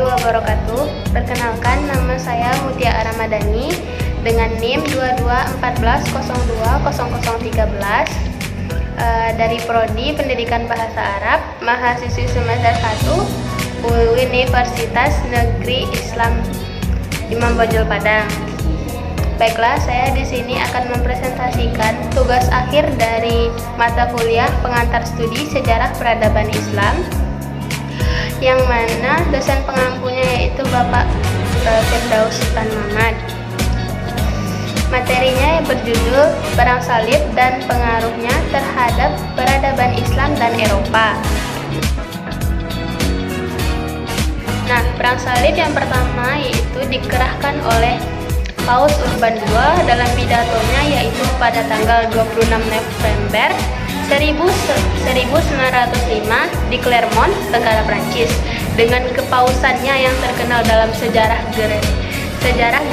warahmatullahi wabarakatuh. Perkenalkan, nama saya Mutia Aramadani dengan NIM 2214020013 dari Prodi Pendidikan Bahasa Arab, mahasiswi semester 1 Universitas Negeri Islam Imam Bonjol Padang. Baiklah, saya di sini akan mempresentasikan tugas akhir dari mata kuliah pengantar studi Sejarah Peradaban Islam, yang mana dosen pengampunya yaitu Bapak Firdaus Sultan Mamat. Materinya yang berjudul Perang Salib dan Pengaruhnya Terhadap Peradaban Islam dan Eropa. Nah, Perang Salib yang pertama yaitu dikerahkan oleh Paus Urban II dalam pidatonya, yaitu pada tanggal 26 November 1905 di Clermont, Tenggara Prancis. Dengan kepausannya yang terkenal dalam sejarah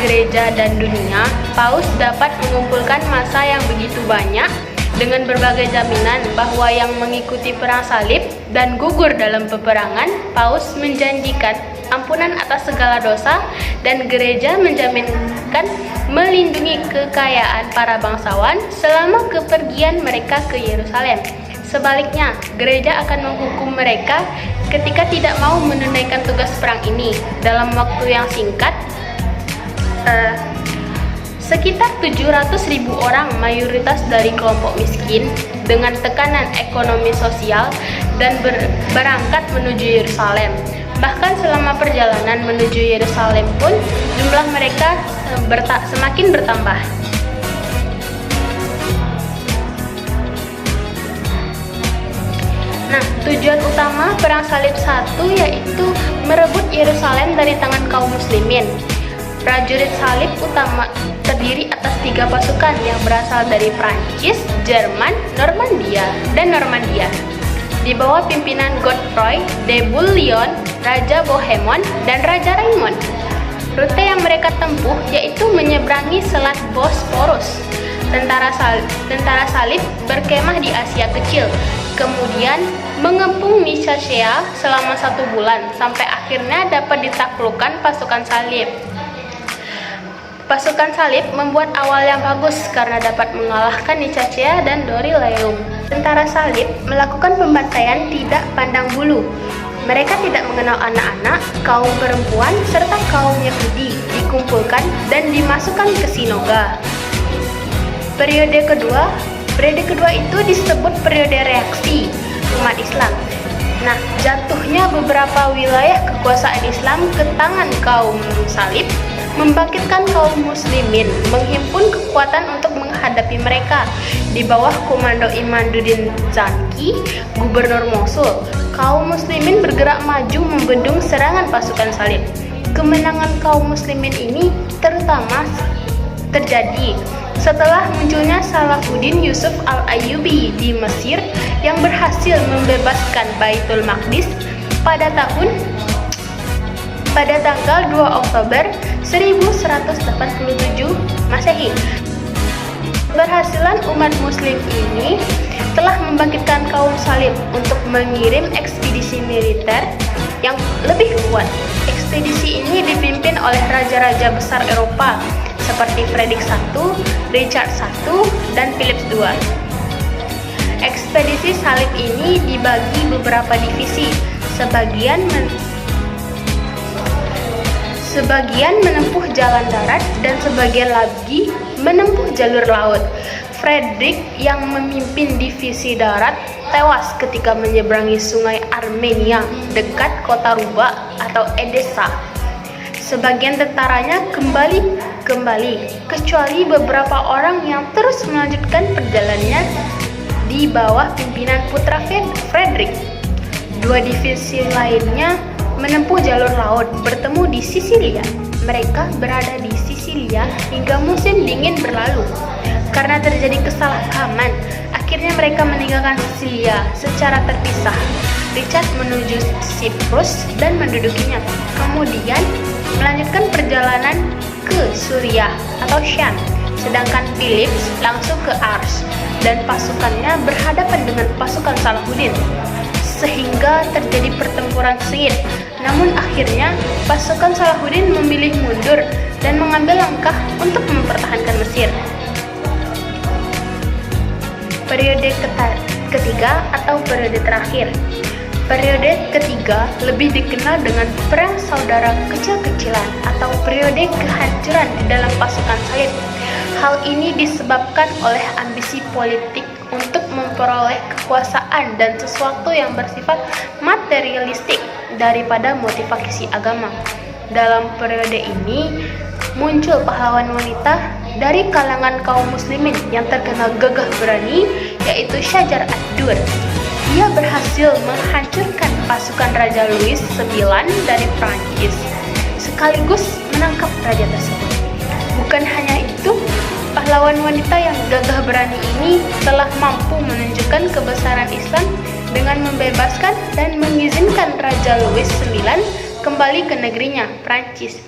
gereja dan dunia, Paus dapat mengumpulkan massa yang begitu banyak dengan berbagai jaminan bahwa yang mengikuti perang salib dan gugur dalam peperangan. Paus menjanjikan ampunan atas segala dosa, dan gereja menjaminkan melindungi kekayaan para bangsawan selama kepergian mereka ke Yerusalem. Sebaliknya, gereja akan menghukum mereka ketika tidak mau menunaikan tugas perang ini dalam waktu yang singkat. Sekitar 700.000 orang, mayoritas dari kelompok miskin dengan tekanan ekonomi sosial, dan berangkat menuju Yerusalem. Bahkan selama perjalanan menuju Yerusalem pun jumlah mereka semakin bertambah. Nah, tujuan utama Perang Salib I yaitu merebut Yerusalem dari tangan kaum muslimin. Prajurit salib utama terdiri atas 3 pasukan yang berasal dari Prancis, Jerman, Normandia. Di bawah pimpinan Godefroy de Bouillon, Raja Bohemond, dan Raja Raymond. Rute yang mereka tempuh yaitu menyeberangi Selat Bosporus. Tentara salib berkemah di Asia Kecil, kemudian mengepung Mysicaea selama 1 bulan, sampai akhirnya dapat ditaklukkan pasukan salib. Pasukan salib membuat awal yang bagus karena dapat mengalahkan Mysicaea dan Dorylaeum. Tentara salib melakukan pembantaian tidak pandang bulu. Mereka tidak mengenal anak-anak, kaum perempuan, serta kaum Yahudi dikumpulkan dan dimasukkan ke sinagoga. Periode kedua itu disebut periode reaksi umat Islam. Nah, jatuhnya beberapa wilayah kekuasaan Islam ke tangan kaum salib membangkitkan kaum muslimin menghimpun kekuatan untuk menghadapi mereka. Di bawah komando Imaduddin Zanki, gubernur Mosul, kaum muslimin bergerak maju membendung serangan pasukan salib. Kemenangan kaum muslimin ini terutama terjadi setelah munculnya Salahuddin Yusuf al-Ayyubi di Mesir yang berhasil membebaskan Baitul Maqdis pada tanggal 2 Oktober 1187 Masehi. Keberhasilan umat muslim ini telah membangkitkan kaum salib untuk mengirim ekspedisi militer yang lebih kuat. Ekspedisi ini dipimpin oleh raja-raja besar Eropa seperti Frederick I, Richard I, dan Philip II. Ekspedisi salib ini dibagi beberapa divisi. Sebagian menempuh jalan darat dan sebagian lagi menempuh jalur laut. Frederick yang memimpin divisi darat tewas ketika menyeberangi sungai Armenia dekat kota Ruba atau Edessa. Sebagian tentaranya kembali, kecuali beberapa orang yang terus melanjutkan perjalanannya di bawah pimpinan putra Frederick. 2 divisi lainnya menempuh jalur laut, bertemu di Sisilia. Mereka berada di Sisilia hingga musim dingin berlalu. Karena terjadi kesalahpahaman, akhirnya mereka meninggalkan Sisilia secara terpisah. Richard menuju Siprus dan mendudukinya, kemudian melanjutkan perjalanan ke Suriah atau Syam, sedangkan Philip langsung ke Ars dan pasukannya berhadapan dengan pasukan Salahuddin. sehingga terjadi pertempuran sengit. Namun akhirnya pasukan Salahuddin memilih mundur dan mengambil langkah untuk mempertahankan Mesir. Periode ketiga atau periode terakhir. Periode ketiga lebih dikenal dengan Perang Saudara Kecil-kecilan atau periode kehancuran di dalam pasukan Salib. Hal ini disebabkan oleh ambisi politik untuk memperoleh kekuasaan dan sesuatu yang bersifat materialistik daripada motivasi agama. Dalam periode ini muncul pahlawan wanita dari kalangan kaum muslimin yang terkenal gagah berani, yaitu Syajar ad-Dur. Ia berhasil menghancurkan pasukan Raja Louis IX dari Prancis, sekaligus menangkap raja tersebut. Bukan hanya itu, pahlawan wanita yang gagah berani ini telah mampu menunjukkan kebesaran Islam dengan membebaskan dan mengizinkan Raja Louis IX kembali ke negerinya, Prancis.